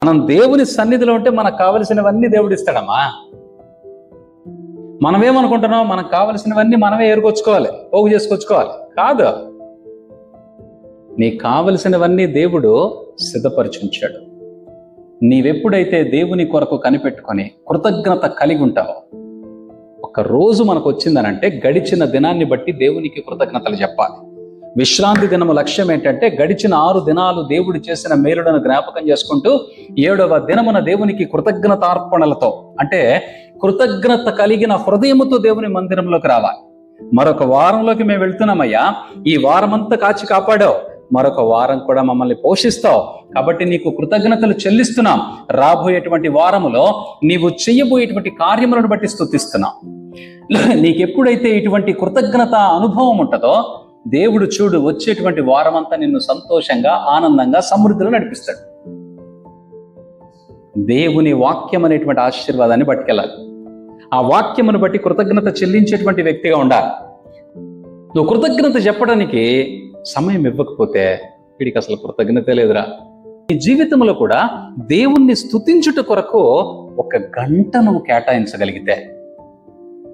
మనం దేవుని సన్నిధిలో ఉంటే మనకు కావలసినవన్నీ దేవుడు ఇస్తాడమ్మా. మనమేమనుకుంటున్నాం, మనకు కావలసినవన్నీ మనమే ఏరుకొచ్చుకోవాలి, పోగు చేసుకొచ్చుకోవాలి. కాదు, నీకు కావలసినవన్నీ దేవుడు సిద్ధపరిచుంచాడు. నీవెప్పుడైతే దేవుని కొరకు కనిపెట్టుకొని కృతజ్ఞత కలిగి ఉంటావో, ఒక రోజు మనకు వచ్చిందనంటే గడిచిన దినాన్ని బట్టి దేవునికి కృతజ్ఞతలు చెప్పాలి. విశ్రాంతి దినము లక్ష్యం ఏంటంటే గడిచిన 6 దినాలు దేవుడు చేసిన మేలులను జ్ఞాపకం చేసుకుంటూ 7వ దినమున దేవునికి కృతజ్ఞతార్పణలతో, అంటే కృతజ్ఞత కలిగిన హృదయముతో దేవుని మందిరంలోకి రావాలి. మరొక వారంలోకి మేము వెళ్తున్నామయ్యా, ఈ వారమంతా కాచి కాపాడావు, మరొక వారం కూడా మమ్మల్ని పోషిస్తావు, కాబట్టి నీకు కృతజ్ఞతలు చెల్లిస్తున్నాం. రాబోయేటువంటి వారములో నీవు చెయ్యబోయేటువంటి కార్యములను బట్టి స్తుతిస్తున్నాం. నీకెప్పుడైతే ఇటువంటి కృతజ్ఞత అనుభవం ఉంటుందో, దేవుడు చూడు వచ్చేటువంటి వారమంతా నిన్ను సంతోషంగా, ఆనందంగా, సమృద్ధిలో నడిపిస్తాడు. దేవుని వాక్యం అనేటువంటి ఆశీర్వాదాన్ని పట్టుకెళ్ళాలి. ఆ వాక్యమును బట్టి కృతజ్ఞత చెల్లించేటువంటి వ్యక్తిగా ఉండాలి. నువ్వు కృతజ్ఞత చెప్పడానికి సమయం ఇవ్వకపోతే వీడికి అసలు కృతజ్ఞత లేదురా. నీ జీవితంలో కూడా దేవుణ్ణి స్తుతించుట కొరకు 1 గంట నువ్వు కేటాయించగలిగితే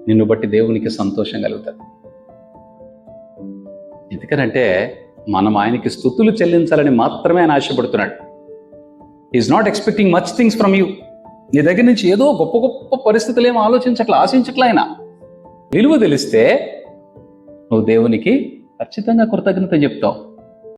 నిన్ను బట్టి దేవునికి సంతోషం కలుగుతుంది. ఎందుకనంటే మనం ఆయనకి స్తుతులు చెల్లించాలని మాత్రమే ఆయన ఆశపడుతున్నాడు. Is not expecting much things from you. నీ దగ్గర నుంచి ఏదో గొప్ప గొప్ప పరిస్థితులు ఏమో ఆశించట్లా. ఆయన విలువ తెలిస్తే నువ్వు దేవునికి ఖచ్చితంగా కృతజ్ఞత చెప్తావు.